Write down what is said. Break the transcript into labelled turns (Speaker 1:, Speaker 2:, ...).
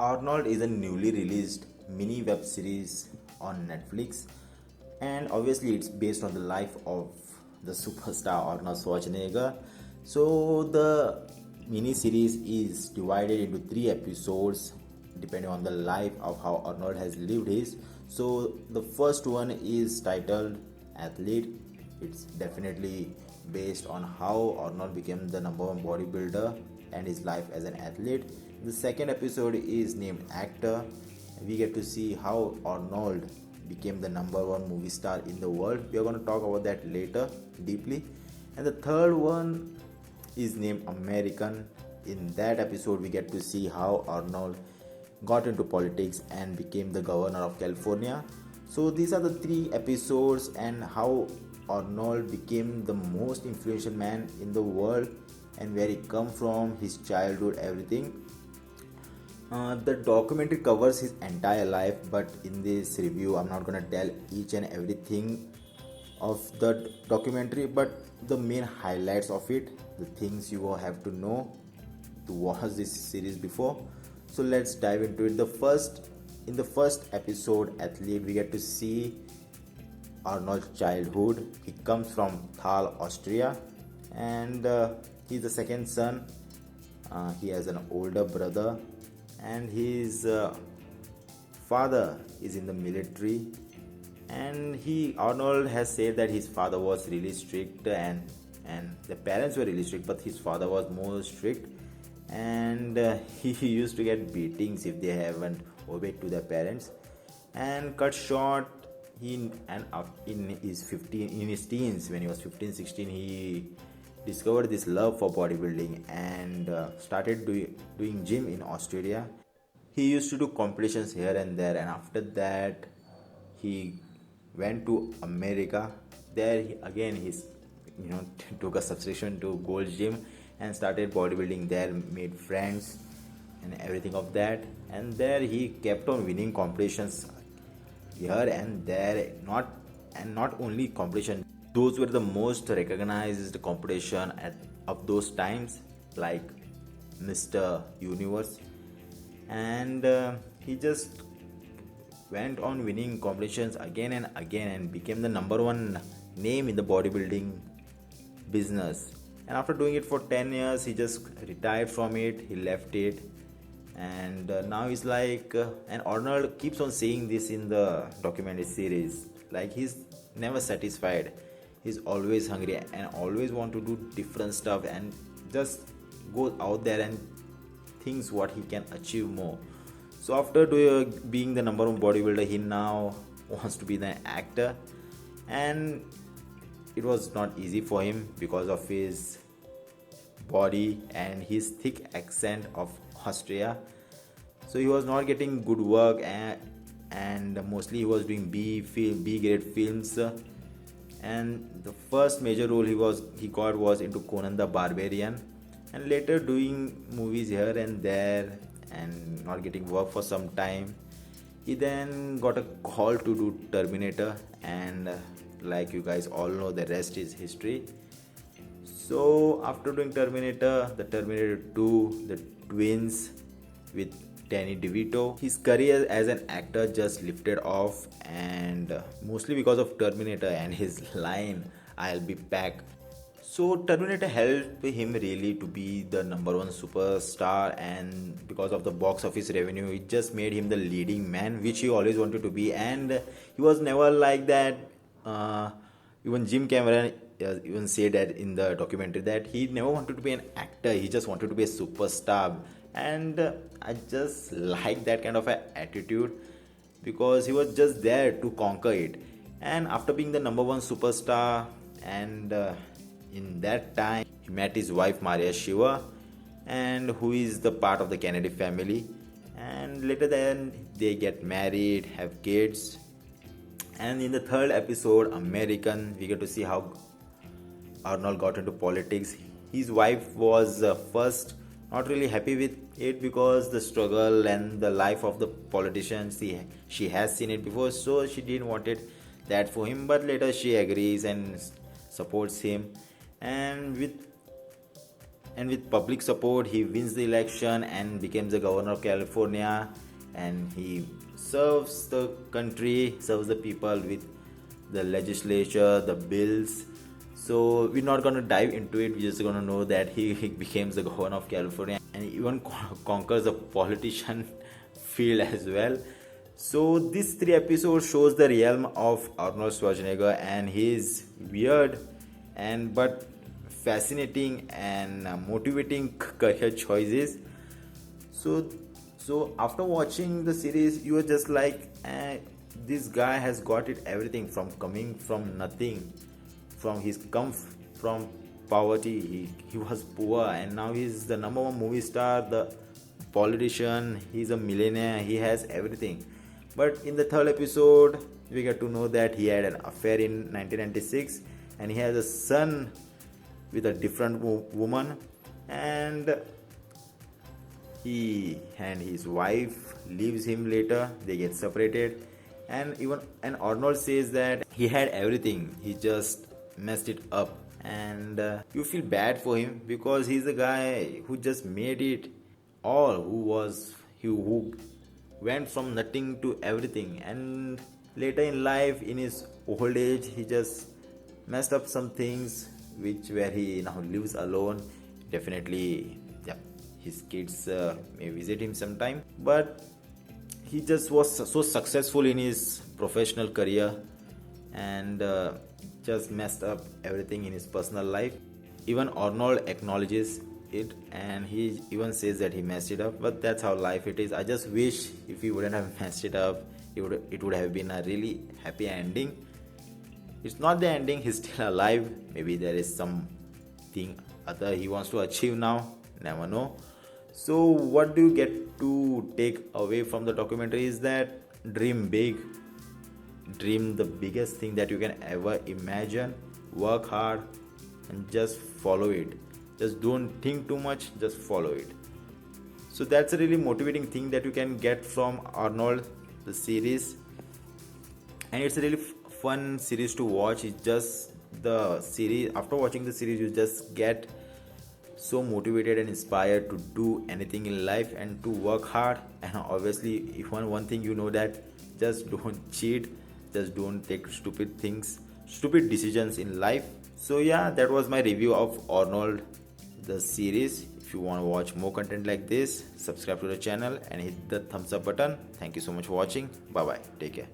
Speaker 1: Arnold is a newly released mini web series on Netflix, and obviously it's based on the life of the superstar Arnold Schwarzenegger. So the mini series is divided into three episodes depending on the life of how Arnold has lived his. So the first one is titled Athlete. It's definitely based on how Arnold became the number one bodybuilder and his life as an athlete. The second episode is named Actor. We get to see how Arnold became the number one movie star in the world. We are going to talk about that later deeply. And the third one is named American. In that episode, we get to see how Arnold got into politics and became the governor of California. So these are the three episodes and how Arnold became the most influential man in the world and where he come from, his childhood, everything. The documentary covers his entire life, but in this review, I'm not gonna tell each and everything of the documentary, but the main highlights of it, the things you have to know to watch this series before. So let's dive into it. In the first episode, Athlete, we get to see Arnold's childhood. He comes from Thal, Austria, and he's the second son. He has an older brother, and his father is in the military. And Arnold has said that his father was really strict, and the parents were really strict, but his father was more strict, and he used to get beatings if they haven't obeyed to their parents. And cut short, in his teens, when he was 15, 16, he discovered this love for bodybuilding and started doing gym in Australia. He used to do competitions here and there, and after that he went to America. There he's took a subscription to Gold Gym and started bodybuilding there, made friends and everything of that. And there he kept on winning competitions here and there, not only competition. Those were the most recognized competition of those times, like Mr. Universe, and he just went on winning competitions again and again and became the number one name in the bodybuilding business. And after doing it for 10 years, he just retired from it, he left it, and now he's like and Arnold keeps on saying this in the documentary series, like he's never satisfied, he's always hungry and always want to do different stuff and just go out there and thinks what he can achieve more. So after being the number one bodybuilder, he now wants to be the actor, and it was not easy for him because of his body and his thick accent of Austria. So he was not getting good work, and mostly he was doing B grade films. And the first major role he got was into Conan the Barbarian, and later doing movies here and there and not getting work for some time. He then got a call to do Terminator, and like you guys all know, the rest is history. So after doing Terminator, the Terminator 2, the twins with Danny DeVito, his career as an actor just lifted off, and mostly because of Terminator and his line, "I'll be back." So Terminator helped him really to be the number one superstar, and because of the box office revenue, it just made him the leading man, which he always wanted to be. And he was never like that. Even Jim Cameron even said that in the documentary that he never wanted to be an actor, he just wanted to be a superstar. And I just like that kind of a attitude, because he was just there to conquer it. And after being the number one superstar, and in that time he met his wife Maria Shiva, and who is the part of the Kennedy family, and later then they get married, have kids. And in the third episode, American, we get to see how Arnold got into politics. His wife was first not really happy with it because the struggle and the life of the politicians, she has seen it before, so she didn't want it that for him. But later she agrees and supports him, and and with public support he wins the election and becomes the governor of California, and he serves the country, serves the people with the legislature, the bills. So we're not going to dive into it, we're just going to know that he becomes the governor of California and even conquers the politician field as well. So this 3 episodes shows the realm of Arnold Schwarzenegger and his weird and but fascinating and motivating career choices. So after watching the series, you are just like, this guy has got it everything, from coming from nothing, from his come from poverty. He was poor and now he's the number one movie star, the politician, he's a millionaire, he has everything. But in the 3rd episode, we get to know that he had an affair in 1996 and he has a son with a different woman, and he and his wife leaves him later, they get separated. And Arnold says that he had everything, he just messed it up. And you feel bad for him because he's a guy who just made it all, who went from nothing to everything, and later in life, in his old age, he just messed up some things, where he now lives alone. Definitely, yeah, his kids may visit him sometime, but he just was so successful in his professional career and just messed up everything in his personal life. Even Arnold acknowledges it and he even says that he messed it up, but that's how life it is. I just wish if he wouldn't have messed it up, it would have been a really happy ending. It's not the ending, he's still alive. Maybe there is something other he wants to achieve now, never know. So what do you get to take away from the documentary is that dream big, dream the biggest thing that you can ever imagine, work hard and just follow it. Just don't think too much, just follow it. So that's a really motivating thing that you can get from Arnold, the series. And it's a really fun series to watch. It's just the series, after watching the series, you just get so motivated and inspired to do anything in life and to work hard. And obviously, if one thing you know, that just don't cheat, just don't take stupid decisions in life. So yeah, that was my review of Arnold, the series. If you want to watch more content like this, subscribe to the channel and hit the thumbs up button. Thank you so much for watching. Bye bye, take care.